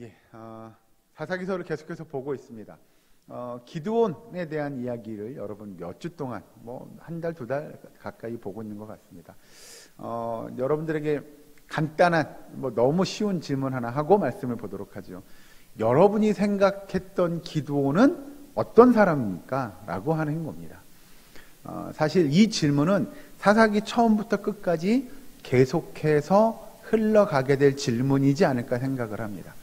예, 사사기서를 계속해서 보고 있습니다. 기드온에 대한 이야기를 여러분 몇 주 동안, 한 달, 두 달 가까이 보고 있는 것 같습니다. 여러분들에게 간단한, 너무 쉬운 질문 하나 하고 말씀을 보도록 하죠. 여러분이 생각했던 기드온은 어떤 사람입니까? 라고 하는 겁니다. 사실 이 질문은 사사기 처음부터 끝까지 계속해서 흘러가게 될 질문이지 않을까 생각을 합니다.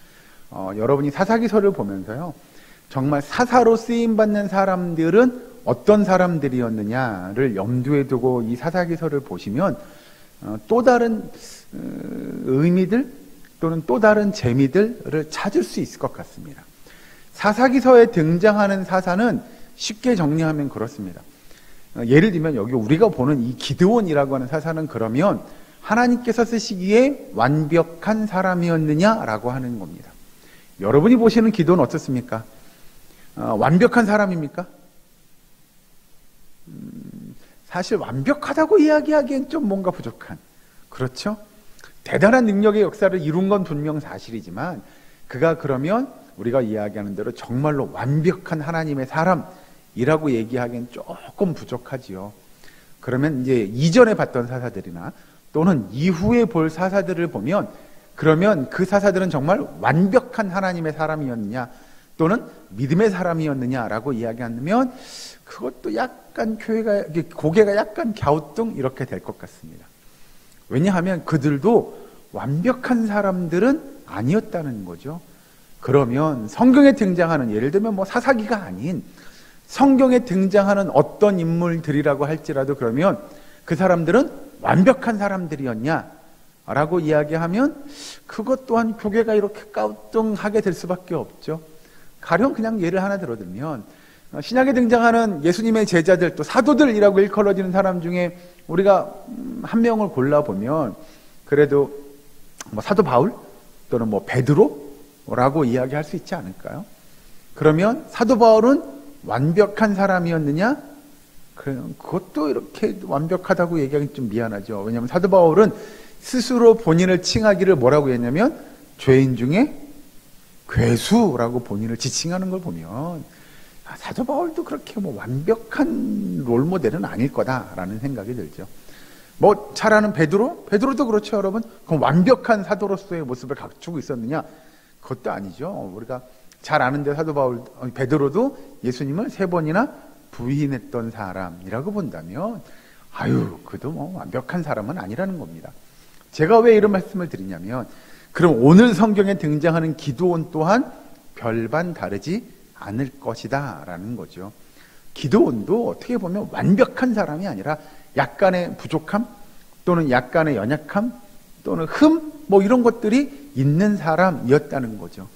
여러분이 사사기서를 보면서요, 정말 사사로 쓰임받는 사람들은 어떤 사람들이었느냐를 염두에 두고 이 사사기서를 보시면 또 다른 의미들 또는 또 다른 재미들을 찾을 수 있을 것 같습니다. 사사기서에 등장하는 사사는 쉽게 정리하면 그렇습니다. 예를 들면 여기 우리가 보는 이 기드온이라고 하는 사사는 그러면 하나님께서 쓰시기에 완벽한 사람이었느냐라고 하는 겁니다. 여러분이 보시는 기드온 어떻습니까? 완벽한 사람입니까? 사실 완벽하다고 이야기하기엔 좀 뭔가 부족한, 그렇죠? 대단한 능력의 역사를 이룬 건 분명 사실이지만 그가 그러면 우리가 이야기하는 대로 정말로 완벽한 하나님의 사람이라고 얘기하기엔 조금 부족하지요. 그러면 이제 이전에 봤던 사사들이나 또는 이후에 볼 사사들을 보면 그러면 그 사사들은 정말 완벽한 하나님의 사람이었느냐 또는 믿음의 사람이었느냐라고 이야기하면 그것도 약간 고개가 약간 갸우뚱 이렇게 될 것 같습니다. 왜냐하면 그들도 완벽한 사람들은 아니었다는 거죠. 그러면 성경에 등장하는, 예를 들면 사사기가 아닌 성경에 등장하는 어떤 인물들이라고 할지라도 그러면 그 사람들은 완벽한 사람들이었냐 라고 이야기하면 그것 또한 고개가 이렇게 까우뚱하게 될 수밖에 없죠. 가령 그냥 예를 하나 들어들면 신약에 등장하는 예수님의 제자들, 또 사도들이라고 일컬어지는 사람 중에 우리가 한 명을 골라보면 그래도 사도 바울 또는 베드로라고 이야기할 수 있지 않을까요? 그러면 사도 바울은 완벽한 사람이었느냐? 그것도 이렇게 완벽하다고 얘기하기 좀 미안하죠. 왜냐하면 사도 바울은 스스로 본인을 칭하기를 뭐라고 했냐면 죄인 중에 괴수라고 본인을 지칭하는 걸 보면 사도 바울도 그렇게 완벽한 롤모델은 아닐 거다라는 생각이 들죠. 잘 아는 베드로도 그렇죠, 여러분. 그럼 완벽한 사도로서의 모습을 갖추고 있었느냐? 그것도 아니죠. 우리가 잘 아는데 베드로도 예수님을 3번이나 부인했던 사람이라고 본다면 그도 완벽한 사람은 아니라는 겁니다. 제가 왜 이런 말씀을 드리냐면 그럼 오늘 성경에 등장하는 기드온 또한 별반 다르지 않을 것이다 라는 거죠. 기드온도 어떻게 보면 완벽한 사람이 아니라 약간의 부족함 또는 약간의 연약함 또는 이런 것들이 있는 사람이었다는 거죠.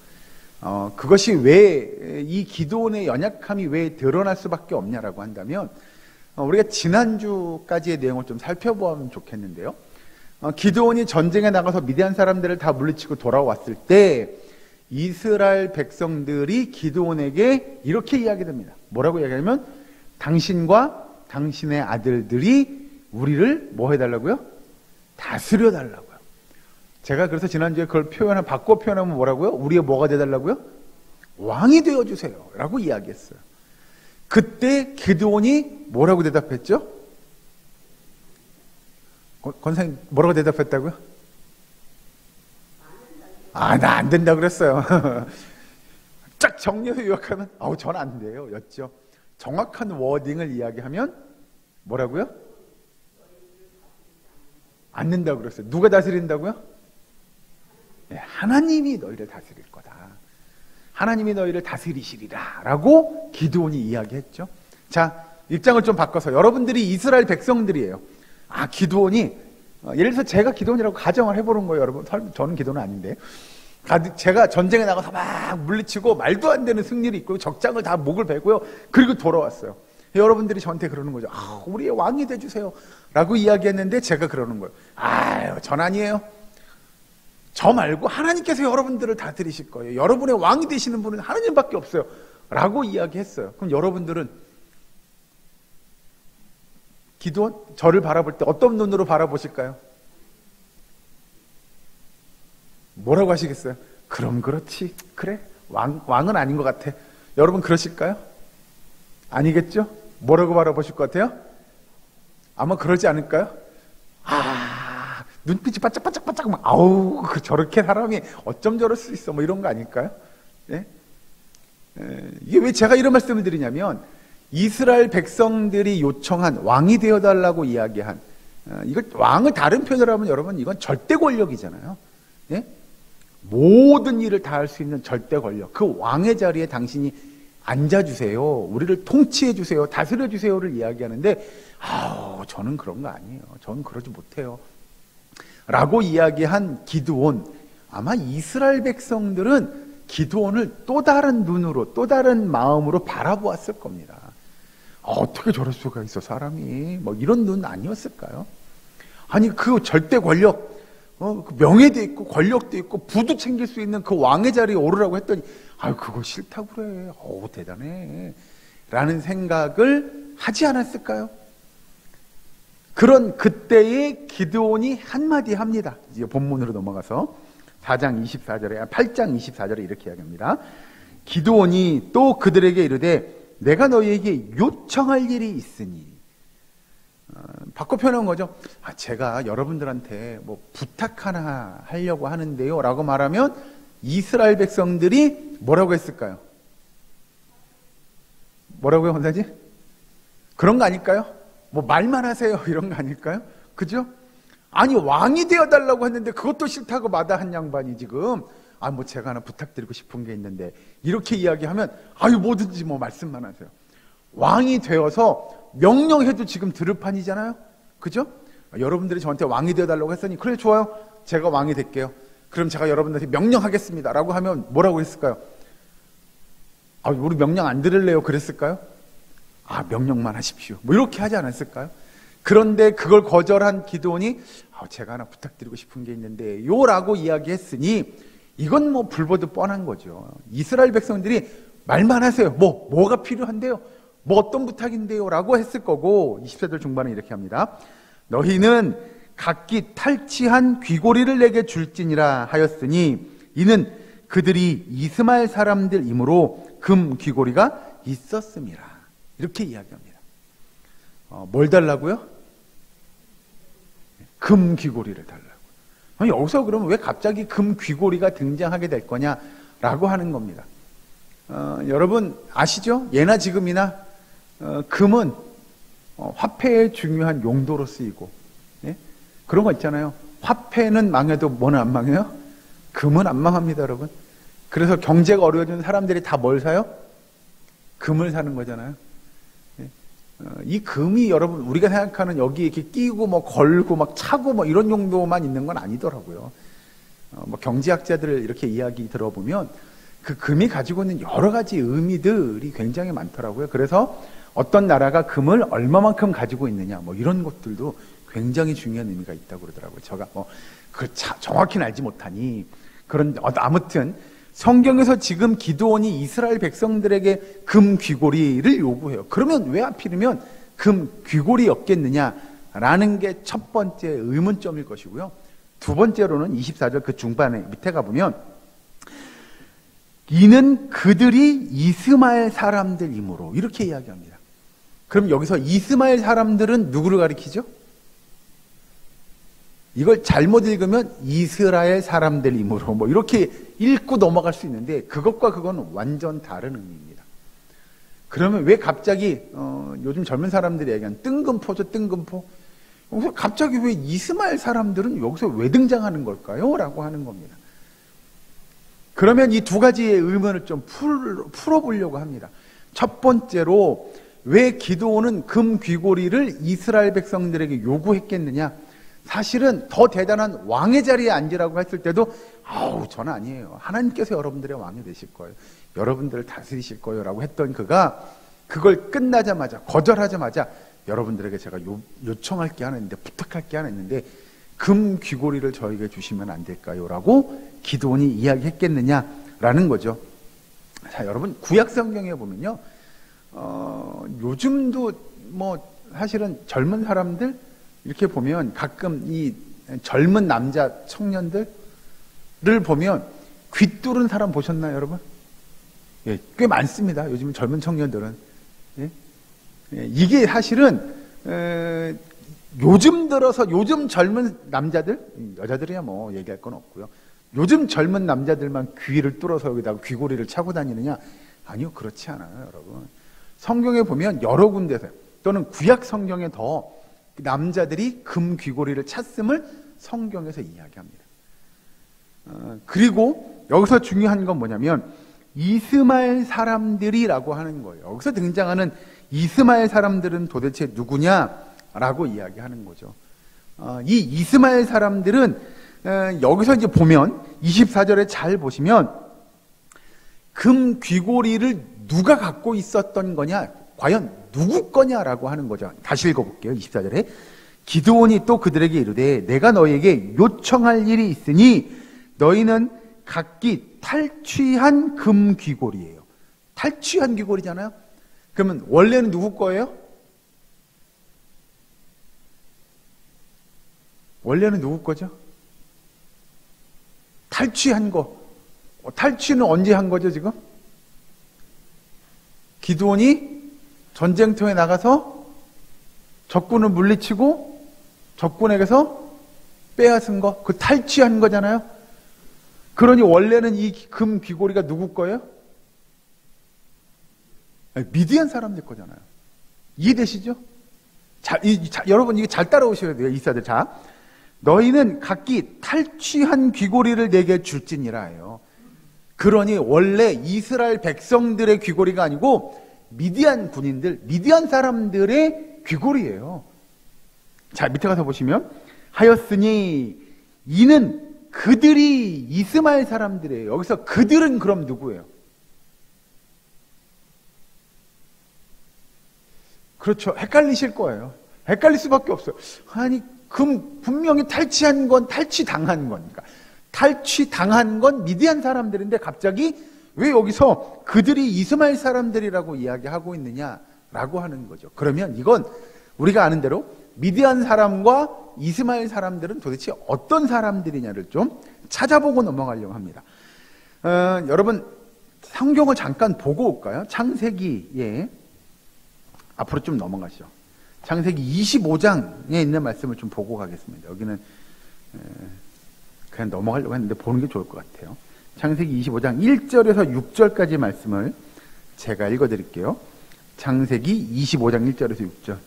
그것이 왜 이 기드온의 연약함이 왜 드러날 수밖에 없냐라고 한다면 우리가 지난주까지의 내용을 좀 살펴보면 좋겠는데요. 기드온이 전쟁에 나가서 미디안 사람들을 다 물리치고 돌아왔을 때 이스라엘 백성들이 기드온에게 이렇게 이야기합니다. 뭐라고 이야기하냐면 당신과 당신의 아들들이 우리를 뭐 해달라고요? 다스려 달라고요. 제가 그래서 지난주에 그걸 바꿔 표현하면 뭐라고요? 우리의 뭐가 되달라고요? 왕이 되어주세요 라고 이야기했어요. 그때 기드온이 뭐라고 대답했죠? 권사님 뭐라고 대답했다고요? 나 안 된다 그랬어요. 쫙 정리해서 요약하면 전 안 돼요 였죠. 정확한 워딩을 이야기하면 뭐라고요? 안 된다고 그랬어요. 누가 다스린다고요? 네, 하나님이 너희를 다스릴 거다. 하나님이 너희를 다스리시리라 라고 기드온이 이야기했죠. 자, 입장을 좀 바꿔서 여러분들이 이스라엘 백성들이에요. 기드온이, 예를 들어서 제가 기드온이라고 가정을 해보는 거예요, 여러분. 저는 기드온은 아닌데. 제가 전쟁에 나가서 막 물리치고 말도 안 되는 승리를 이끌고 적장을 다 목을 베고요. 그리고 돌아왔어요. 여러분들이 저한테 그러는 거죠. 우리의 왕이 돼주세요 라고 이야기했는데 제가 그러는 거예요. 전 아니에요. 저 말고 하나님께서 여러분들을 다스리실 거예요. 여러분의 왕이 되시는 분은 하나님밖에 없어요 라고 이야기했어요. 그럼 여러분들은 기드온, 저를 바라볼 때 어떤 눈으로 바라보실까요? 뭐라고 하시겠어요? 그럼 그렇지. 그래. 왕은 아닌 것 같아. 여러분 그러실까요? 아니겠죠? 뭐라고 바라보실 것 같아요? 아마 그러지 않을까요? 눈빛이 바짝바짝바짝 막, 아우, 저렇게 사람이 어쩜 저럴 수 있어. 뭐 이런 거 아닐까요? 네? 이게 왜 제가 이런 말씀을 드리냐면, 이스라엘 백성들이 요청한 왕이 되어달라고 이야기한, 이걸 왕을 다른 표현으로 하면 여러분, 이건 절대 권력이잖아요. 네? 모든 일을 다 할 수 있는 절대 권력. 그 왕의 자리에 당신이 앉아주세요. 우리를 통치해주세요. 다스려주세요를 이야기하는데, 저는 그런 거 아니에요. 저는 그러지 못해요. 라고 이야기한 기드온. 아마 이스라엘 백성들은 기드온을 또 다른 눈으로, 또 다른 마음으로 바라보았을 겁니다. 어떻게 저럴 수가 있어, 사람이. 뭐 이런 눈 아니었을까요? 아니, 그 절대 권력, 그 명예도 있고, 권력도 있고, 부도 챙길 수 있는 그 왕의 자리에 오르라고 했더니, 그거 싫다고 그래. 대단해. 라는 생각을 하지 않았을까요? 그런 그때의 기드온이 한마디 합니다. 이제 본문으로 넘어가서 8장 24절에 이렇게 이야기합니다. 기드온이 또 그들에게 이르되 내가 너희에게 요청할 일이 있으니. 바꿔 표현한 거죠. 제가 여러분들한테 뭐 부탁 하나 하려고 하는데요 라고 말하면 이스라엘 백성들이 뭐라고 했을까요? 뭐라고요, 권사님? 그런 거 아닐까요? 뭐 말만 하세요 이런 거 아닐까요? 그죠? 아니, 왕이 되어달라고 했는데 그것도 싫다고 마다한 양반이 지금 뭐 제가 하나 부탁드리고 싶은 게 있는데 이렇게 이야기하면 뭐든지 뭐 말씀만 하세요. 왕이 되어서 명령해도 지금 들을 판이잖아요. 그죠? 여러분들이 저한테 왕이 되어달라고 했으니 그래 좋아요. 제가 왕이 될게요. 그럼 제가 여러분들한테 명령하겠습니다 라고 하면 뭐라고 했을까요? 우리 명령 안 들을래요 그랬을까요? 명령만 하십시오. 뭐 이렇게 하지 않았을까요? 그런데 그걸 거절한 기드온이 제가 하나 부탁드리고 싶은 게 있는데요 라고 이야기했으니 이건 뭐 불보듯 뻔한 거죠. 이스라엘 백성들이 말만 하세요. 뭐가 필요한데요? 뭐 어떤 부탁인데요? 라고 했을 거고 20세절 중반에 이렇게 합니다. 너희는 각기 탈취한 귀고리를 내게 줄지니라 하였으니 이는 그들이 이스마엘 사람들이므로 금 귀고리가 있었음이라. 이렇게 이야기합니다. 뭘 달라고요? 금 귀고리를 달라고. 여기서 그러면 왜 갑자기 금 귀고리가 등장하게 될 거냐라고 하는 겁니다. 여러분 아시죠? 예나 지금이나 금은 화폐의 중요한 용도로 쓰이고, 예? 그런 거 있잖아요. 화폐는 망해도 뭐는 안 망해요? 금은 안 망합니다, 여러분. 그래서 경제가 어려워지는 사람들이 다 뭘 사요? 금을 사는 거잖아요. 이 금이 여러분 우리가 생각하는 여기 이렇게 끼고 뭐 걸고 막 차고 뭐 이런 용도만 있는 건 아니더라고요. 뭐 경제학자들 이렇게 이야기 들어보면 그 금이 가지고 있는 여러 가지 의미들이 굉장히 많더라고요. 그래서 어떤 나라가 금을 얼마만큼 가지고 있느냐 뭐 이런 것들도 굉장히 중요한 의미가 있다고 그러더라고요. 제가 정확히는 알지 못하니 아무튼 성경에서 지금 기드온이 이스라엘 백성들에게 금 귀고리를 요구해요. 그러면 왜 하필이면 금 귀고리였겠느냐라는 게 첫 번째 의문점일 것이고요. 두 번째로는 24절 그 중반에 밑에 가보면 이는 그들이 이스마엘 사람들이므로 이렇게 이야기합니다. 그럼 여기서 이스마엘 사람들은 누구를 가리키죠? 이걸 잘못 읽으면 이스라엘 사람들이므로 뭐 이렇게 읽고 넘어갈 수 있는데 그것과 그건 완전 다른 의미입니다. 그러면 왜 갑자기 요즘 젊은 사람들이 얘기하는 뜬금포죠, 뜬금포. 여기서 갑자기 왜 이스마엘 사람들은 여기서 왜 등장하는 걸까요? 라고 하는 겁니다. 그러면 이 두 가지의 의문을 좀 풀어보려고 합니다. 첫 번째로 왜 기드온은 금 귀고리를 이스라엘 백성들에게 요구했겠느냐? 사실은 더 대단한 왕의 자리에 앉으라고 했을 때도 저는 아니에요. 하나님께서 여러분들의 왕이 되실 거예요. 여러분들을 다스리실 거예요. 라고 했던 그가 그걸 끝나자마자 거절하자마자 여러분들에게 제가 요청할 게 하나 있는데 부탁할 게 하나 있는데 금 귀고리를 저에게 주시면 안 될까요? 라고 기드온이 이야기했겠느냐라는 거죠. 자, 여러분 구약 성경에 보면요. 요즘도 뭐 사실은 젊은 사람들 이렇게 보면 가끔 이 젊은 남자 청년들을 보면 귀 뚫은 사람 보셨나요, 여러분? 예, 꽤 많습니다. 요즘 젊은 청년들은. 예? 예, 이게 사실은 요즘 들어서 요즘 젊은 남자들, 여자들이야 뭐 얘기할 건 없고요. 요즘 젊은 남자들만 귀를 뚫어서 여기다가 귀고리를 차고 다니느냐? 아니요, 그렇지 않아요, 여러분. 성경에 보면 여러 군데서 또는 구약 성경에 더 남자들이 금 귀고리를 찼음을 성경에서 이야기합니다. 그리고 여기서 중요한 건 뭐냐면 이스마엘 사람들이라고 하는 거예요. 여기서 등장하는 이스마엘 사람들은 도대체 누구냐라고 이야기하는 거죠. 이 이스마엘 사람들은 여기서 이제 보면 24절에 잘 보시면 금 귀고리를 누가 갖고 있었던 거냐, 과연 누구 거냐라고 하는 거죠. 다시 읽어볼게요. 24절에 기드온이 또 그들에게 이르되 내가 너희에게 요청할 일이 있으니 너희는 각기 탈취한 금 귀고리예요. 탈취한 귀고리잖아요. 그러면 원래는 누구 거예요? 원래는 누구 거죠? 탈취한 거. 탈취는 언제 한 거죠, 지금? 기드온이 전쟁터에 나가서 적군을 물리치고 적군에게서 빼앗은 거, 그 탈취한 거잖아요. 그러니 원래는 이 금 귀고리가 누구 거예요? 미디안 사람들 거잖아요. 이해되시죠? 여러분 이게 잘 따라오셔야 돼요, 이사들. 자, 너희는 각기 탈취한 귀고리를 내게 줄지니라 해요. 그러니 원래 이스라엘 백성들의 귀고리가 아니고 미디안 군인들, 미디안 사람들의 귀고리예요. 자, 밑에 가서 보시면 하였으니 이는 그들이 이스마엘 사람들이에요. 여기서 그들은 그럼 누구예요? 그렇죠. 헷갈리실 거예요. 헷갈릴 수밖에 없어요. 아니, 분명히 탈취한 건 탈취당한 거니까. 탈취당한 건 미디안 사람들인데 갑자기 왜 여기서 그들이 이스마엘 사람들이라고 이야기하고 있느냐라고 하는 거죠. 그러면 이건 우리가 아는 대로 미디안 사람과 이스마엘 사람들은 도대체 어떤 사람들이냐를 좀 찾아보고 넘어가려고 합니다. 여러분 성경을 잠깐 보고 올까요? 창세기에 앞으로 좀 넘어가시죠. 창세기 25장에 있는 말씀을 좀 보고 가겠습니다. 여기는 그냥 넘어가려고 했는데 보는 게 좋을 것 같아요. 창세기 25장 1절에서 6절까지 말씀을 제가 읽어드릴게요. 창세기 25장 1절에서 6절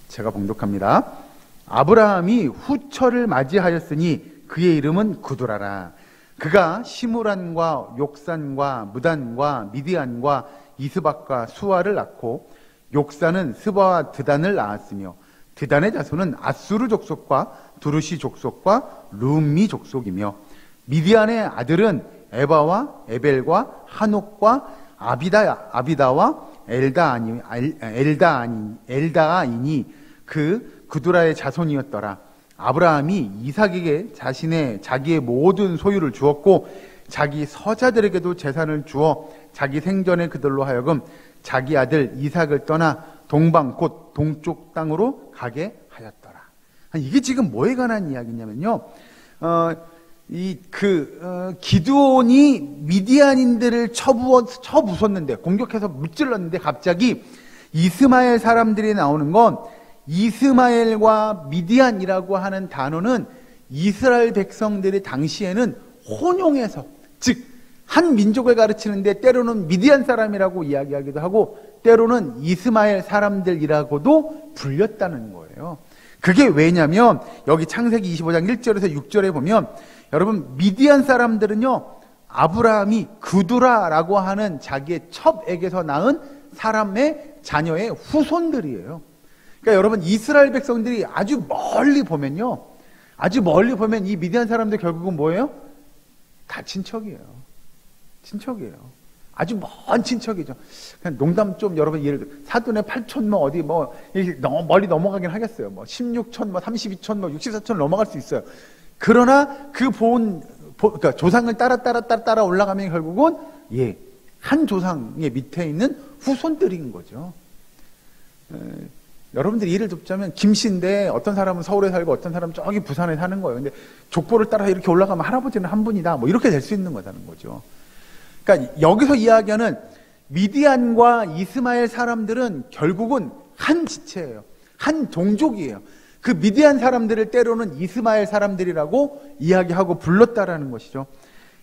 제가 봉독합니다. 아브라함이 후처를 맞이하였으니 그의 이름은 구두라라. 그가 시므란과 욕산과 무단과 미디안과 이스박과 수아를 낳고 욕산은 스바와 드단을 낳았으며 드단의 자손은 아수르 족속과 두루시 족속과 룸미 족속이며 미디안의 아들은 에바와 에벨과 한옥과 아비다와 엘다아이니 그 구두라의 자손이었더라. 아브라함이 이삭에게 자기의 모든 소유를 주었고 자기 서자들에게도 재산을 주어 자기 생전에 그들로 하여금 자기 아들 이삭을 떠나 동방 곧 동쪽 땅으로 가게 하였더라. 이게 지금 뭐에 관한 이야기냐면요. 기드온이 미디안인들을 쳐부쉈는데 공격해서 무찔렀는데 갑자기 이스마엘 사람들이 나오는 건 이스마엘과 미디안이라고 하는 단어는 이스라엘 백성들이 당시에는 혼용해서 즉 한 민족을 가르치는데 때로는 미디안 사람이라고 이야기하기도 하고 때로는 이스마엘 사람들이라고도 불렸다는 거예요. 그게 왜냐면 여기 창세기 25장 1절에서 6절에 보면 여러분 미디안 사람들은요 아브라함이 그두라라고 하는 자기의 첩에게서 낳은 사람의 자녀의 후손들이에요. 그러니까 여러분 이스라엘 백성들이 아주 멀리 보면 이 미디안 사람들 결국은 뭐예요? 다 친척이에요. 아주 먼 친척이죠. 그냥 농담 좀 여러분 예를 들어 사돈의 8촌 뭐 어디 뭐 너무 멀리 넘어가긴 하겠어요. 뭐 16촌 뭐 32촌 뭐 64촌 넘어갈 수 있어요. 그러나 그러니까 조상을 따라 올라가면 결국은 한 조상의 밑에 있는 후손들인 거죠. 여러분들이 이해를 돕자면 김씨인데 어떤 사람은 서울에 살고 어떤 사람은 저기 부산에 사는 거예요. 근데 족보를 따라 이렇게 올라가면 할아버지는 한 분이다. 뭐 이렇게 될 수 있는 거다는 거죠. 그러니까 여기서 이야기하는 미디안과 이스마엘 사람들은 결국은 한 지체예요. 한 종족이에요. 그 미디안 사람들을 때로는 이스마엘 사람들이라고 이야기하고 불렀다라는 것이죠.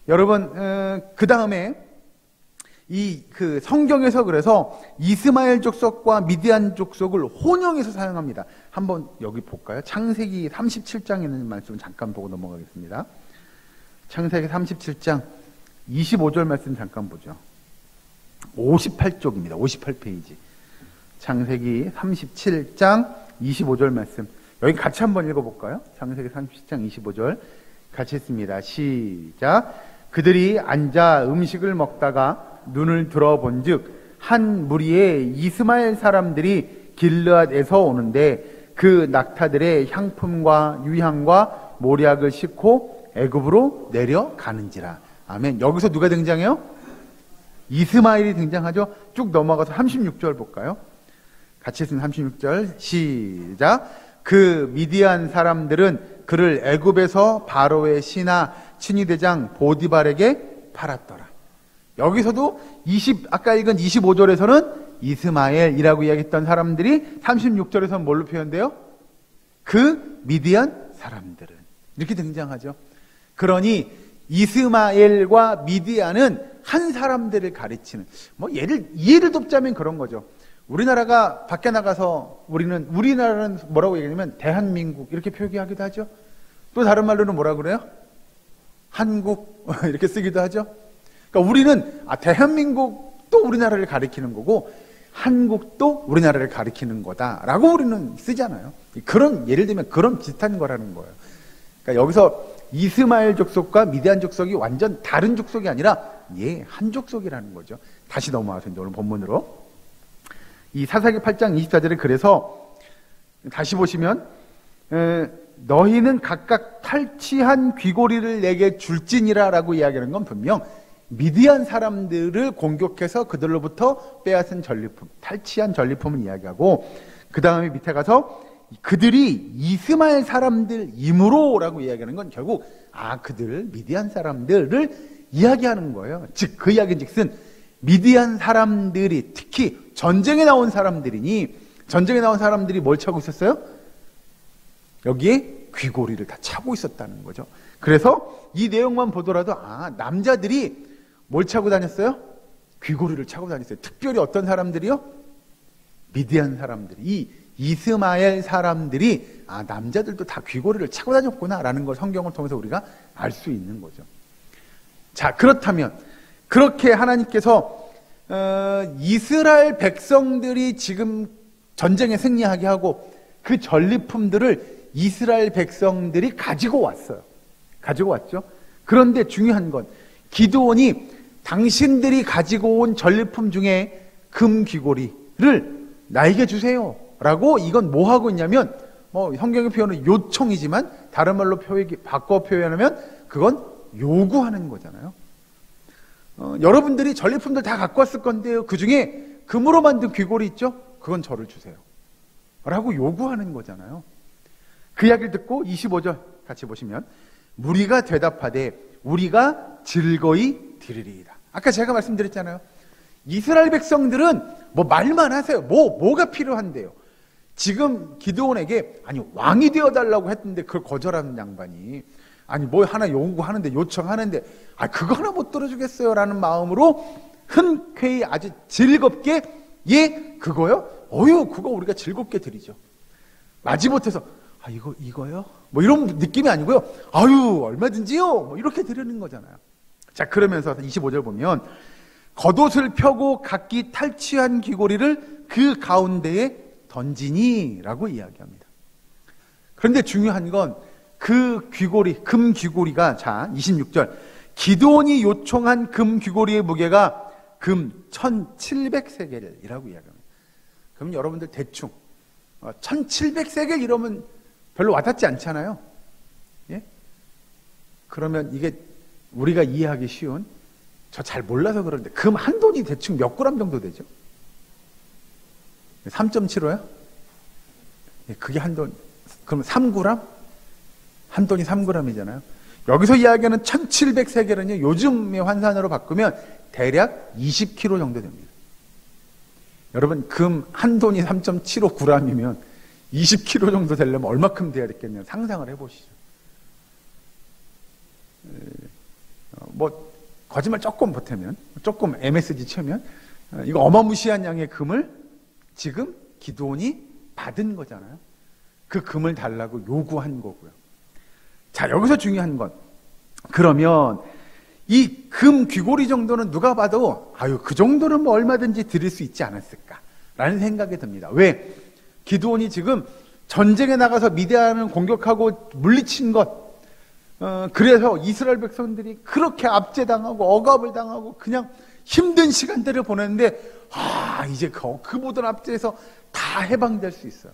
여러분, 그 다음에 그 성경에서 그래서 이스마엘 족속과 미디안 족속을 혼용해서 사용합니다. 한번 여기 볼까요? 창세기 37장에 있는 말씀 잠깐 보고 넘어가겠습니다. 창세기 37장 25절 말씀 잠깐 보죠. 58쪽입니다. 58페이지. 창세기 37장 25절 말씀. 여기 같이 한번 읽어볼까요? 창세기 37장 25절 같이 했습니다. 시작. 그들이 앉아 음식을 먹다가 눈을 들어본 즉 한 무리의 이스마엘 사람들이 길르앗에서 오는데 그 낙타들의 향품과 유향과 모략을 싣고 애굽으로 내려가는지라. 아멘. 여기서 누가 등장해요? 이스마엘이 등장하죠. 쭉 넘어가서 36절 볼까요? 같이 했습니다. 36절 시작. 그 미디안 사람들은 그를 애굽에서 바로의 신하 친위대장 보디발에게 팔았더라. 여기서도 아까 읽은 25절에서는 이스마엘이라고 이야기했던 사람들이 36절에서는 뭘로 표현돼요? 그 미디안 사람들은 이렇게 등장하죠. 그러니 이스마엘과 미디안은 한 사람들을 가르치는, 이해를 돕자면 그런 거죠. 우리나라가 밖에 나가서 우리나라는 뭐라고 얘기하냐면 대한민국 이렇게 표기하기도 하죠. 또 다른 말로는 뭐라 그래요? 한국 이렇게 쓰기도 하죠. 그러니까 우리는 대한민국도 우리나라를 가리키는 거고 한국도 우리나라를 가리키는 거다라고 우리는 쓰잖아요. 그런 예를 들면 그런 비슷한 거라는 거예요. 그러니까 여기서 이스마엘 족속과 미디안 족속이 완전 다른 족속이 아니라 한 족속이라는 거죠. 다시 넘어와서 이제 오늘 본문으로 이 사사기 8장 24절에 그래서 다시 보시면 너희는 각각 탈취한 귀고리를 내게 줄지니라 라고 이야기하는 건 분명 미디안 사람들을 공격해서 그들로부터 빼앗은 전리품, 탈취한 전리품을 이야기하고 그 다음에 밑에 가서 그들이 이스마엘 사람들이므로 라고 이야기하는 건 결국 그들 미디안 사람들을 이야기하는 거예요. 즉 그 이야기는 즉슨 미디안 사람들이 특히 전쟁에 나온 사람들이니 전쟁에 나온 사람들이 뭘 차고 있었어요? 여기에 귀고리를 다 차고 있었다는 거죠. 그래서 이 내용만 보더라도 남자들이 뭘 차고 다녔어요? 귀고리를 차고 다녔어요. 특별히 어떤 사람들이요? 미디안 사람들이, 이 이스마엘 사람들이 남자들도 다 귀고리를 차고 다녔구나라는 걸 성경을 통해서 우리가 알 수 있는 거죠. 자, 그렇다면 그렇게 하나님께서 이스라엘 백성들이 지금 전쟁에 승리하게 하고 그 전리품들을 이스라엘 백성들이 가지고 왔어요. 가지고 왔죠. 그런데 중요한 건 기드온이 당신들이 가지고 온 전리품 중에 금 귀고리를 나에게 주세요 라고 이건 뭐 하고 있냐면 성경의 표현은 요청이지만 다른 말로 바꿔 표현하면 그건 요구하는 거잖아요. 여러분들이 전리품들 다 갖고 왔을 건데요. 그 중에 금으로 만든 귀고리 있죠? 그건 저를 주세요 라고 요구하는 거잖아요. 그 이야기를 듣고 25절 같이 보시면 무리가 대답하되 우리가 즐거이 드리리이다. 아까 제가 말씀드렸잖아요. 이스라엘 백성들은 말만 하세요. 뭐가 필요한데요. 지금 기드온에게 왕이 되어달라고 했는데 그걸 거절하는 양반이 하나 요구하는데 요청하는데 그거 하나 못 들어주겠어요 라는 마음으로 흔쾌히 아주 즐겁게 그거요? 그거 우리가 즐겁게 드리죠. 마지못해서 이거요? 이런 느낌이 아니고요. 얼마든지요. 이렇게 드리는 거잖아요. 자, 그러면서 25절 보면 겉옷을 펴고 각기 탈취한 귀고리를 그 가운데에 던지니 라고 이야기합니다. 그런데 중요한 건 그 귀고리, 금 귀고리가 26절 기드온이 요청한 금 귀고리의 무게가 금 1700세겔이라고 이야기합니다. 그럼 여러분들 대충 1700세겔 이러면 별로 와닿지 않잖아요. 예? 그러면 이게 우리가 이해하기 쉬운, 저 잘 몰라서 그러는데 금 한 돈이 대충 몇 그램 정도 되죠? 3.75요? 그게 한 돈, 그럼 3g? 한 돈이 3g이잖아요. 여기서 이야기하는 1700세겔은요, 요즘의 환산으로 바꾸면 대략 20kg 정도 됩니다. 여러분, 금 한 돈이 3.75g이면 20kg 정도 되려면 얼마큼 돼야 되겠냐 상상을 해보시죠. 뭐 거짓말 조금 보태면, 조금 MSG 치면 이거 어마무시한 양의 금을 지금 기드온이 받은 거잖아요. 그 금을 달라고 요구한 거고요. 자, 여기서 중요한 건, 그러면 이 금 귀고리 정도는 누가 봐도 아유, 그 정도는 뭐 얼마든지 드릴 수 있지 않았을까라는 생각이 듭니다. 왜? 기드온이 지금 전쟁에 나가서 미디안을 공격하고 물리친 것, 그래서 이스라엘 백성들이 그렇게 압제당하고 억압을 당하고 그냥 힘든 시간들을 보냈는데, 이제 그 모든 압제에서 다 해방될 수 있어요.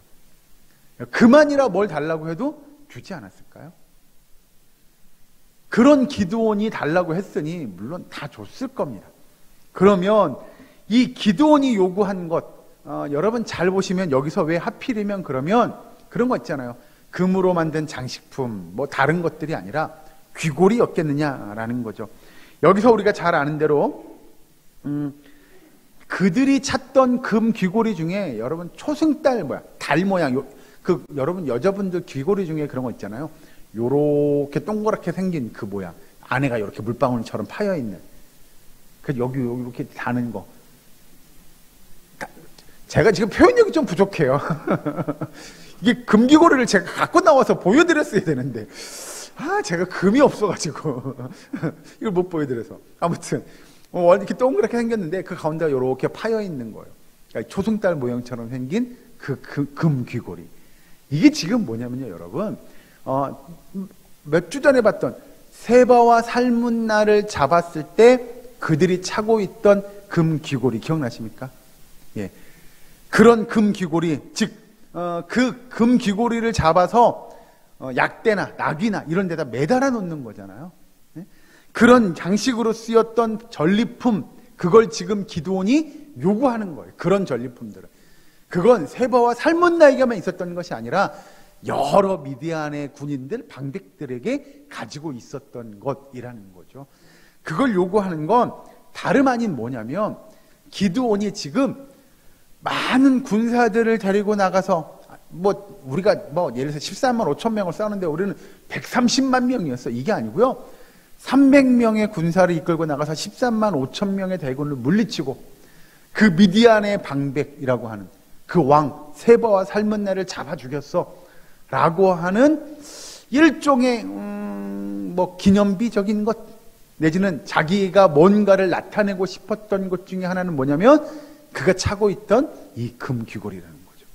그만이라 뭘 달라고 해도 주지 않았을까요? 그런 기드온이 달라고 했으니 물론 다 줬을 겁니다. 그러면 이 기드온이 요구한 것, 여러분 잘 보시면 여기서 왜 하필이면 그러면 그런 거 있잖아요. 금으로 만든 장식품, 뭐 다른 것들이 아니라 귀고리였겠느냐라는 거죠. 여기서 우리가 잘 아는 대로 그들이 찾던 금 귀고리 중에 여러분 초승달 달 모양, 여러분 여자분들 귀고리 중에 그런 거 있잖아요. 요렇게 동그랗게 생긴 그 모양, 안에가 이렇게 물방울처럼 파여 있는, 그 여기 이렇게 다는 거. 제가 지금 표현력이 좀 부족해요. 이게 금귀고리를 제가 갖고 나와서 보여드렸어야 되는데, 제가 금이 없어가지고 이걸 못 보여드려서. 아무튼 이렇게 동그랗게 생겼는데 그 가운데가 이렇게 파여 있는 거예요. 그러니까 초승달 모양처럼 생긴 그 금귀고리. 이게 지금 뭐냐면요, 여러분. 몇 주 전에 봤던 세바와 살문나를 잡았을 때 그들이 차고 있던 금 귀고리 기억나십니까? 예. 그런 금 귀고리, 즉, 그 금 귀고리를 잡아서 약대나 낙이나 이런 데다 매달아 놓는 거잖아요. 예? 그런 장식으로 쓰였던 전리품, 그걸 지금 기드온이 요구하는 거예요. 그런 전리품들을. 그건 세바와 살문나에게만 있었던 것이 아니라 여러 미디안의 군인들, 방백들에게 가지고 있었던 것이라는 거죠. 그걸 요구하는 건 다름 아닌 뭐냐면, 기드온이 지금 많은 군사들을 데리고 나가서, 우리가 예를 들어서 13만 5천 명을 싸우는데 우리는 130만 명이었어. 이게 아니고요. 300명의 군사를 이끌고 나가서 13만 5천 명의 대군을 물리치고 그 미디안의 방백이라고 하는 그 왕 세바와 살문나를 잡아 죽였어. 라고 하는 일종의 기념비적인 것, 내지는 자기가 뭔가를 나타내고 싶었던 것 중에 하나는 뭐냐면 그가 차고 있던 이 금귀고리라는 거죠.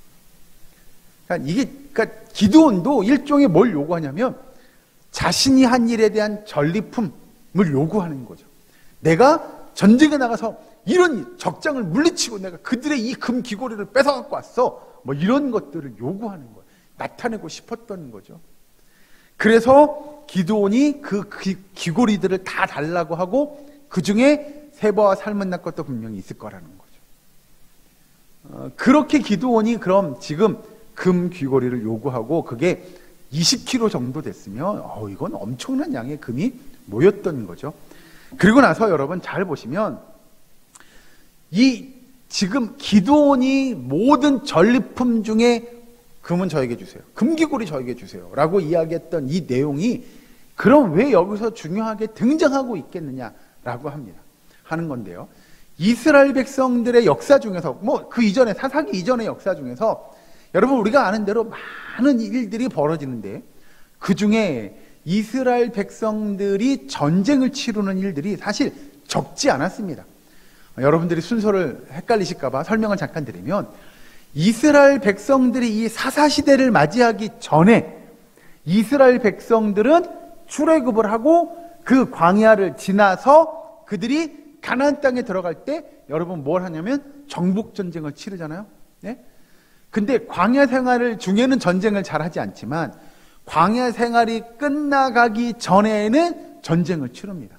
그러니까 기드온도 일종의 뭘 요구하냐면 자신이 한 일에 대한 전리품을 요구하는 거죠. 내가 전쟁에 나가서 이런 적장을 물리치고 내가 그들의 이 금귀고리를 뺏어갖고 왔어. 이런 것들을 요구하는 거예요. 나타내고 싶었던 거죠. 그래서 기드온이 그 귀고리들을 다 달라고 하고 그 중에 세바와 살문나 것도 분명히 있을 거라는 거죠. 그렇게 기드온이 그럼 지금 금 귀고리를 요구하고 그게 20kg 정도 됐으면 이건 엄청난 양의 금이 모였던 거죠. 그리고 나서 여러분 잘 보시면 이 지금 기드온이 모든 전리품 중에 금은 저에게 주세요. 금귀고리 저에게 주세요. 라고 이야기했던 이 내용이 그럼 왜 여기서 중요하게 등장하고 있겠느냐라고 하는 건데요. 이스라엘 백성들의 역사 중에서 그 이전에 사사기 이전의 역사 중에서 여러분 우리가 아는 대로 많은 일들이 벌어지는데 그 중에 이스라엘 백성들이 전쟁을 치르는 일들이 사실 적지 않았습니다. 여러분들이 순서를 헷갈리실까봐 설명을 잠깐 드리면 이스라엘 백성들이 이 사사시대를 맞이하기 전에 이스라엘 백성들은 출애굽을 하고 그 광야를 지나서 그들이 가나안 땅에 들어갈 때 여러분 뭘 하냐면 정복 전쟁을 치르잖아요. 네? 근데 광야 생활을 중에는 전쟁을 잘 하지 않지만 광야 생활이 끝나가기 전에는 전쟁을 치릅니다.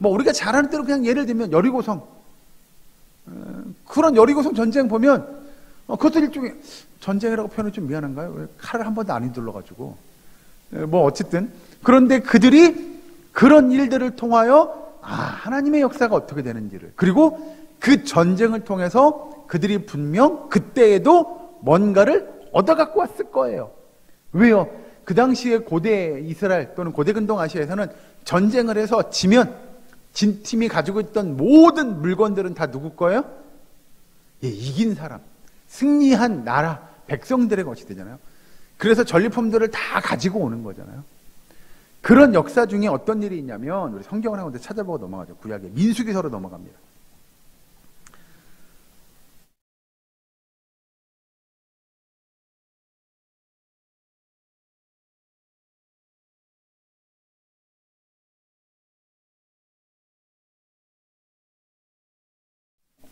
우리가 잘 아는 대로 그냥 예를 들면 여리고성, 그런 여리고성 전쟁 보면 그것도 일종의 전쟁이라고 표현이 좀 미안한가요? 왜 칼을 한 번도 안 휘둘러가지고. 뭐 어쨌든 그런데 그들이 그런 일들을 통하여 하나님의 역사가 어떻게 되는지를, 그리고 그 전쟁을 통해서 그들이 분명 그때에도 뭔가를 얻어갖고 왔을 거예요. 왜요? 그 당시에 고대 이스라엘 또는 고대 근동 아시아에서는 전쟁을 해서 지면 진 팀이 가지고 있던 모든 물건들은 다 누구 거예요? 이긴 사람, 승리한 나라, 백성들의 것이 되잖아요. 그래서 전리품들을 다 가지고 오는 거잖아요. 그런 역사 중에 어떤 일이 있냐면, 우리 성경을 한 군데 찾아보고 넘어가죠. 구약에 민수기서로 넘어갑니다.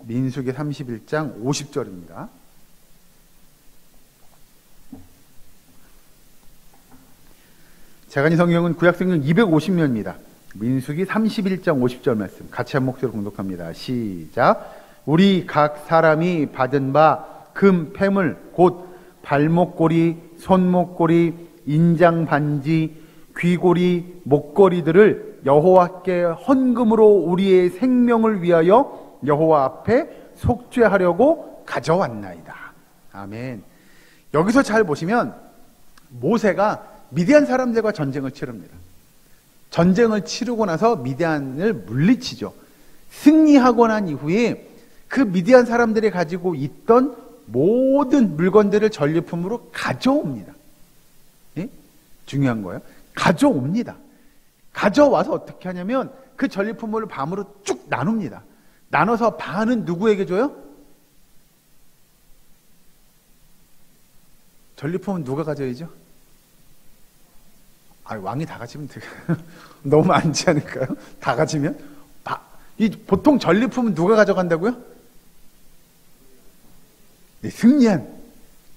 민수기 31장 50절입니다. 제가 이 성경은 구약성경 250면입니다. 민수기 31장 50절 말씀 같이 한 목소리로 공독합니다. 시작. 우리 각 사람이 받은 바 금 패물 곧 발목고리, 손목고리, 인장 반지, 귀고리, 목걸이들을 여호와께 헌금으로 우리의 생명을 위하여 여호와 앞에 속죄하려고 가져왔나이다. 아멘. 여기서 잘 보시면 모세가 미디안 사람들과 전쟁을 치릅니다. 전쟁을 치르고 나서 미디안을 물리치죠. 승리하고 난 이후에 그 미디안 사람들이 가지고 있던 모든 물건들을 전리품으로 가져옵니다. 예? 중요한 거예요. 가져옵니다. 가져와서 어떻게 하냐면 그 전리품을 반으로 쭉 나눕니다. 나눠서 반은 누구에게 줘요? 전리품은 누가 가져야죠? 왕이 다 가지면 되게 너무 많지 않을까요? 다 가지면? 보통 전리품은 누가 가져간다고요? 네, 승리한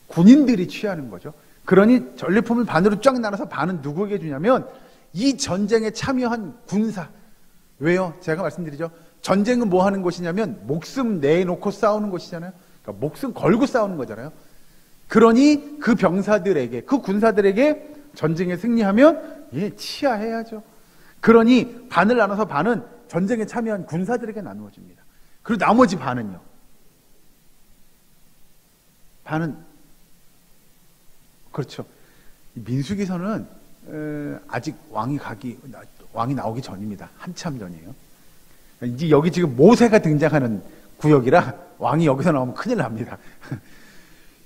군인들이 취하는 거죠. 그러니 전리품을 반으로 쫙 나눠서 반은 누구에게 주냐면 이 전쟁에 참여한 군사. 왜요? 제가 말씀드리죠. 전쟁은 뭐 하는 곳이냐면 목숨 내놓고 싸우는 곳이잖아요. 그러니까 목숨 걸고 싸우는 거잖아요. 그러니 그 병사들에게, 그 군사들에게 전쟁에 승리하면 치하해야죠. 그러니 반을 나눠서 반은 전쟁에 참여한 군사들에게 나누어집니다. 그리고 나머지 반은요. 반은 그렇죠. 민수기서는 아직 왕이 나오기 전입니다. 한참 전이에요. 이제 여기 지금 모세가 등장하는 구역이라 왕이 여기서 나오면 큰일 납니다.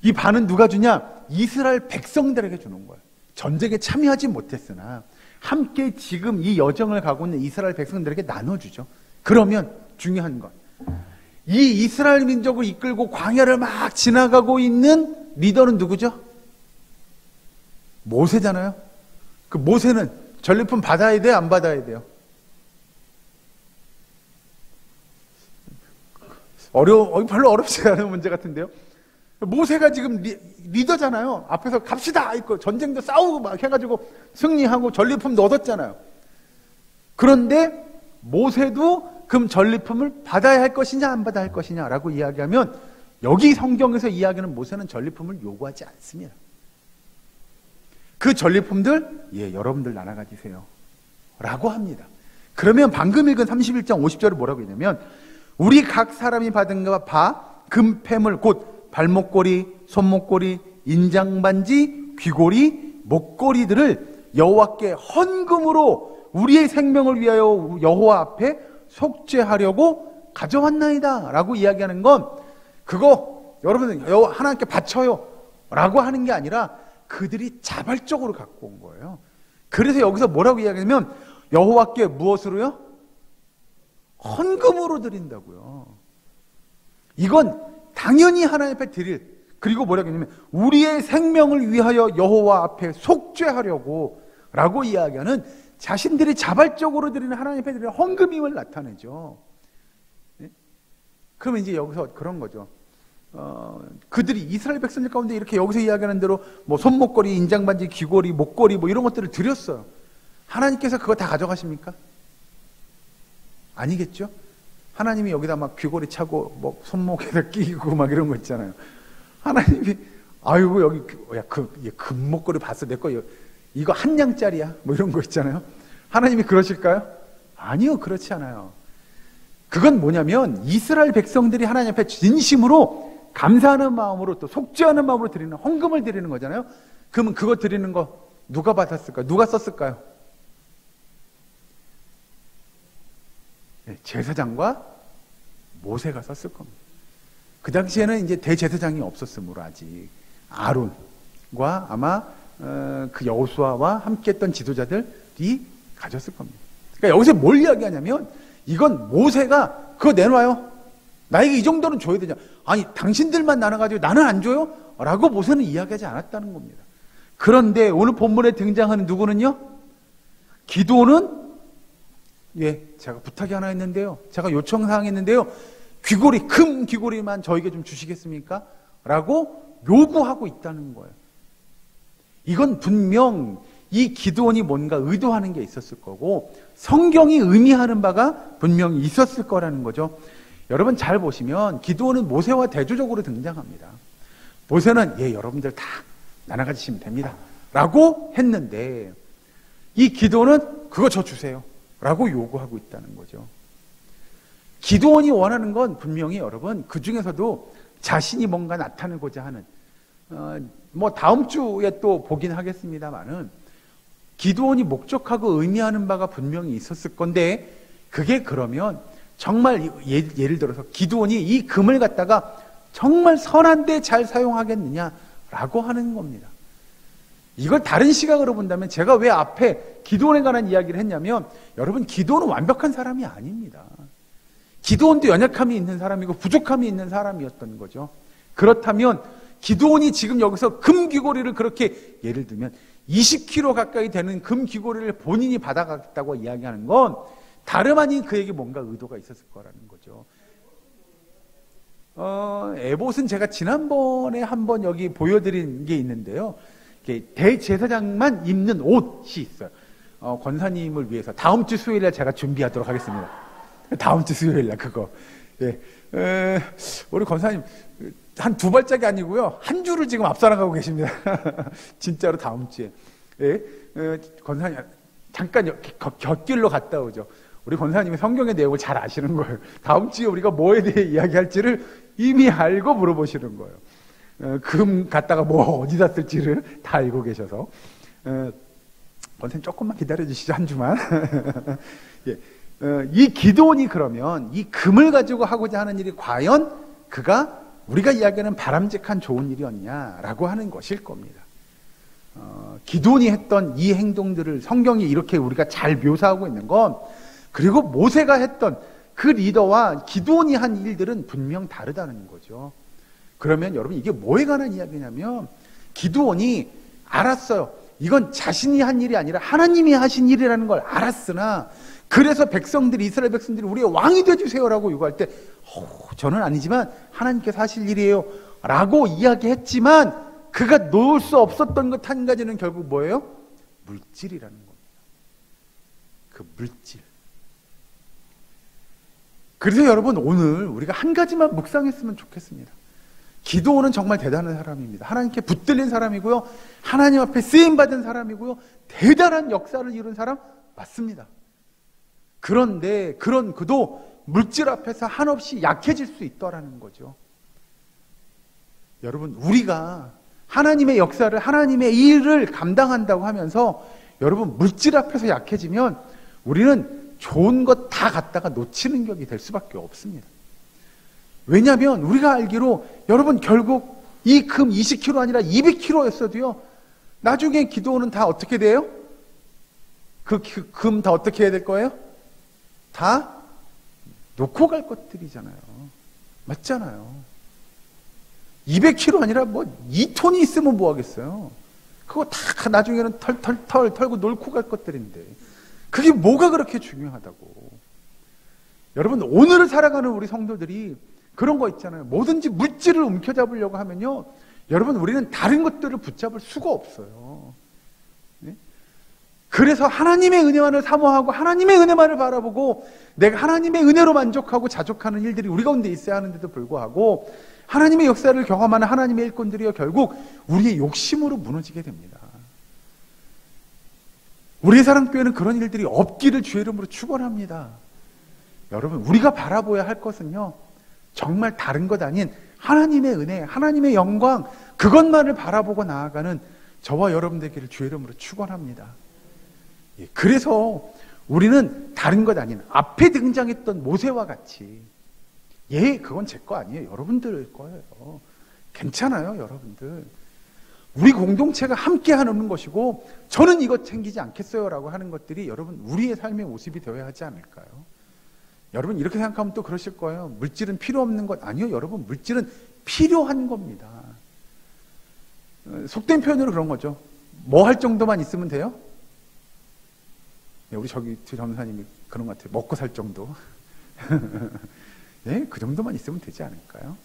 이 반은 누가 주냐? 이스라엘 백성들에게 주는 거예요. 전쟁에 참여하지 못했으나 함께 지금 이 여정을 가고 있는 이스라엘 백성들에게 나눠주죠. 그러면 중요한 건, 이 이스라엘 민족을 이끌고 광야를 막 지나가고 있는 리더는 누구죠? 모세잖아요. 그 모세는 전리품 받아야 돼요? 안 받아야 돼요? 별로 어렵지 않은 문제 같은데요. 모세가 지금 리더잖아요. 앞에서 갑시다 있고 전쟁도 싸우고 막 해가지고 승리하고 전리품도 얻었잖아요. 그런데 모세도 그럼 전리품을 받아야 할 것이냐 안 받아야 할 것이냐라고 이야기하면, 여기 성경에서 이야기하는 모세는 전리품을 요구하지 않습니다. 그 전리품들 여러분들 나눠 가지세요 라고 합니다. 그러면 방금 읽은 31장 50절을 뭐라고 했냐면, 우리 각 사람이 받은 바 금패물 곧 발목고리, 손목고리, 인장반지, 귀고리, 목걸이들을 여호와께 헌금으로 우리의 생명을 위하여 여호와 앞에 속죄하려고 가져왔나이다 라고 이야기하는 건, 그거 여러분들 하나님께 바쳐요 라고 하는 게 아니라 그들이 자발적으로 갖고 온 거예요. 그래서 여기서 뭐라고 이야기하냐면 여호와께 무엇으로요? 헌금으로 드린다고요. 이건 당연히 하나님 앞에 드릴, 그리고 뭐라고 했냐면 우리의 생명을 위하여 여호와 앞에 속죄하려고 라고 이야기하는, 자신들이 자발적으로 드리는 하나님 앞에 드리는 헌금임을 나타내죠. 네? 그러면 이제 여기서 그런 거죠. 그들이 이스라엘 백성들 가운데 이렇게 여기서 이야기하는 대로 뭐 손목걸이, 인장반지, 귀걸이, 목걸이 뭐 이런 것들을 드렸어요. 하나님께서 그거 다 가져가십니까? 아니겠죠? 하나님이 여기다 막 귀걸이 차고 뭐 손목에다 끼고 막 이런 거 있잖아요. 하나님이 아이고 여기 야 금목걸이 봤어 내 거 이거 한 냥짜리야 뭐 이런 거 있잖아요. 하나님이 그러실까요? 아니요, 그렇지 않아요. 그건 뭐냐면 이스라엘 백성들이 하나님 앞에 진심으로 감사하는 마음으로 또 속죄하는 마음으로 드리는 헌금을 드리는 거잖아요. 그러면 그거 드리는 거 누가 받았을까요? 누가 썼을까요? 네, 제사장과 모세가 썼을 겁니다. 그 당시에는 이제 대제사장이 없었으므로 아직 아론과 아마 그 여호수아와 함께했던 지도자들이 가졌을 겁니다. 그러니까 여기서 뭘 이야기하냐면 이건 모세가 그거 내놔요. 나에게 이 정도는 줘야 되냐. 아니 당신들만 나눠가지고 나는 안 줘요? 라고 모세는 이야기하지 않았다는 겁니다. 그런데 오늘 본문에 등장하는 누구는요? 기드온은 제가 부탁이 하나 있는데요. 제가 요청사항이 있는데요. 귀고리, 금 귀고리만 저에게 좀 주시겠습니까? 라고 요구하고 있다는 거예요. 이건 분명 이 기드온이 뭔가 의도하는 게 있었을 거고 성경이 의미하는 바가 분명히 있었을 거라는 거죠. 여러분 잘 보시면 기드온은 모세와 대조적으로 등장합니다. 모세는 여러분들 다 나눠 가지시면 됩니다 라고 했는데 이 기드온은 그거 저 주세요 라고 요구하고 있다는 거죠. 기드온이 원하는 건 분명히 여러분 그 중에서도 자신이 뭔가 나타내고자 하는 뭐 다음 주에 또 보긴 하겠습니다만은 기드온이 목적하고 의미하는 바가 분명히 있었을 건데 그게 그러면 정말 예를 들어서 기드온이 이 금을 갖다가 정말 선한 데 잘 사용하겠느냐라고 하는 겁니다. 이걸 다른 시각으로 본다면 제가 왜 앞에 기드온에 관한 이야기를 했냐면 여러분 기드온은 완벽한 사람이 아닙니다. 기드온도 연약함이 있는 사람이고 부족함이 있는 사람이었던 거죠. 그렇다면 기드온이 지금 여기서 금 귀고리를 그렇게 예를 들면 20kg 가까이 되는 금 귀고리를 본인이 받아갔다고 이야기하는 건 다름 아닌 그에게 뭔가 의도가 있었을 거라는 거죠. 에봇은 제가 지난번에 한번 여기 보여드린 게 있는데요. 대제사장만 입는 옷이 있어요. 권사님을 위해서 다음 주 수요일에 제가 준비하도록 하겠습니다. 다음 주 수요일날 그거. 우리 권사님 한 두 발짝이 아니고요. 한 주를 지금 앞서나가고 계십니다. 진짜로 다음 주에. 권사님 잠깐 곁길로 갔다 오죠. 우리 권사님이 성경의 내용을 잘 아시는 거예요. 다음 주에 우리가 뭐에 대해 이야기할지를 이미 알고 물어보시는 거예요. 금 갖다가 뭐 어디다 쓸지를 다 알고 계셔서. 권사님 조금만 기다려주시죠. 한 주만. 이 기드온이 그러면 이 금을 가지고 하고자 하는 일이 과연 그가 우리가 이야기하는 바람직한 좋은 일이었냐라고 하는 것일 겁니다. 기드온이 했던 이 행동들을 성경이 이렇게 우리가 잘 묘사하고 있는 건 그리고 모세가 했던 그 리더와 기드온이 한 일들은 분명 다르다는 거죠. 그러면 여러분 이게 뭐에 관한 이야기냐면 기드온이 알았어요. 이건 자신이 한 일이 아니라 하나님이 하신 일이라는 걸 알았으나 그래서 백성들이 이스라엘 백성들이 우리의 왕이 되어주세요라고 요구할 때 저는 아니지만 하나님께서 하실 일이에요 라고 이야기했지만 그가 놓을 수 없었던 것 한 가지는 결국 뭐예요? 물질이라는 겁니다. 그 물질. 그래서 여러분 오늘 우리가 한 가지만 묵상했으면 좋겠습니다. 기드온은 정말 대단한 사람입니다. 하나님께 붙들린 사람이고요. 하나님 앞에 쓰임받은 사람이고요. 대단한 역사를 이룬 사람 맞습니다. 그런데 그런 그도 물질 앞에서 한없이 약해질 수 있다라는 거죠. 여러분 우리가 하나님의 역사를 하나님의 일을 감당한다고 하면서 여러분 물질 앞에서 약해지면 우리는 좋은 것 다 갖다가 놓치는 격이 될 수밖에 없습니다. 왜냐하면 우리가 알기로 여러분 결국 이 금 20kg 아니라 200kg였어도요. 나중에 기드온은 다 어떻게 돼요? 그 금 다 어떻게 해야 될 거예요? 다 놓고 갈 것들이잖아요. 맞잖아요. 200kg 아니라 뭐 2톤이 있으면 뭐 하겠어요. 그거 다 나중에는 털고 놓고 갈 것들인데 그게 뭐가 그렇게 중요하다고. 여러분 오늘을 살아가는 우리 성도들이 그런 거 있잖아요. 뭐든지 물질을 움켜잡으려고 하면요. 여러분 우리는 다른 것들을 붙잡을 수가 없어요. 네? 그래서 하나님의 은혜만을 사모하고 하나님의 은혜만을 바라보고 내가 하나님의 은혜로 만족하고 자족하는 일들이 우리 가운데 있어야 하는데도 불구하고 하나님의 역사를 경험하는 하나님의 일꾼들이요, 결국 우리의 욕심으로 무너지게 됩니다. 우리의 사랑교회는 그런 일들이 없기를 주의 이름으로 축원합니다. 여러분, 우리가 바라보아야 할 것은요, 정말 다른 것 아닌 하나님의 은혜, 하나님의 영광, 그것만을 바라보고 나아가는 저와 여러분 되기를 주의 이름으로 축원합니다. 그래서 우리는 다른 것 아닌 앞에 등장했던 모세와 같이, 그건 제 거 아니에요. 여러분들 거예요. 괜찮아요, 여러분들. 우리 공동체가 함께 하는 것이고, 저는 이거 챙기지 않겠어요 라고 하는 것들이 여러분 우리의 삶의 모습이 되어야 하지 않을까요? 여러분 이렇게 생각하면 또 그러실 거예요. 물질은 필요 없는 것 아니요, 여러분. 물질은 필요한 겁니다. 속된 표현으로 그런 거죠. 뭐 할 정도만 있으면 돼요? 우리 저기 전사님이 그런 것 같아요. 먹고 살 정도. 그 정도만 있으면 되지 않을까요?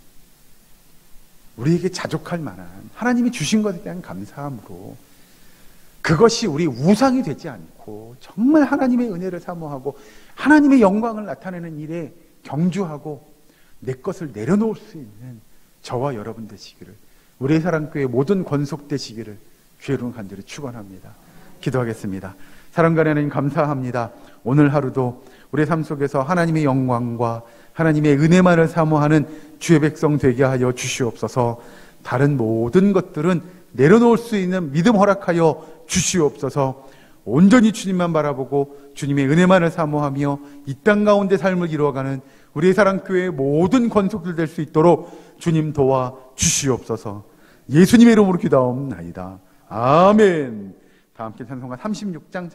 우리에게 자족할 만한 하나님이 주신 것에 대한 감사함으로, 그것이 우리 우상이 되지 않고 정말 하나님의 은혜를 사모하고 하나님의 영광을 나타내는 일에 경주하고 내 것을 내려놓을 수 있는 저와 여러분 되시기를, 우리의 사랑교회 모든 권속되시기를 주의 이름 간절히 축원합니다. 기도하겠습니다. 사랑과 하나님 감사합니다. 오늘 하루도 우리의 삶 속에서 하나님의 영광과 하나님의 은혜만을 사모하는 주의 백성 되게 하여 주시옵소서. 다른 모든 것들은 내려놓을 수 있는 믿음 허락하여 주시옵소서. 온전히 주님만 바라보고 주님의 은혜만을 사모하며 이 땅 가운데 삶을 이루어가는 우리의 사랑교회의 모든 권속들 될 수 있도록 주님 도와 주시옵소서. 예수님의 이름으로 기도하옵나이다. 아멘. 다 함께 찬송가 36장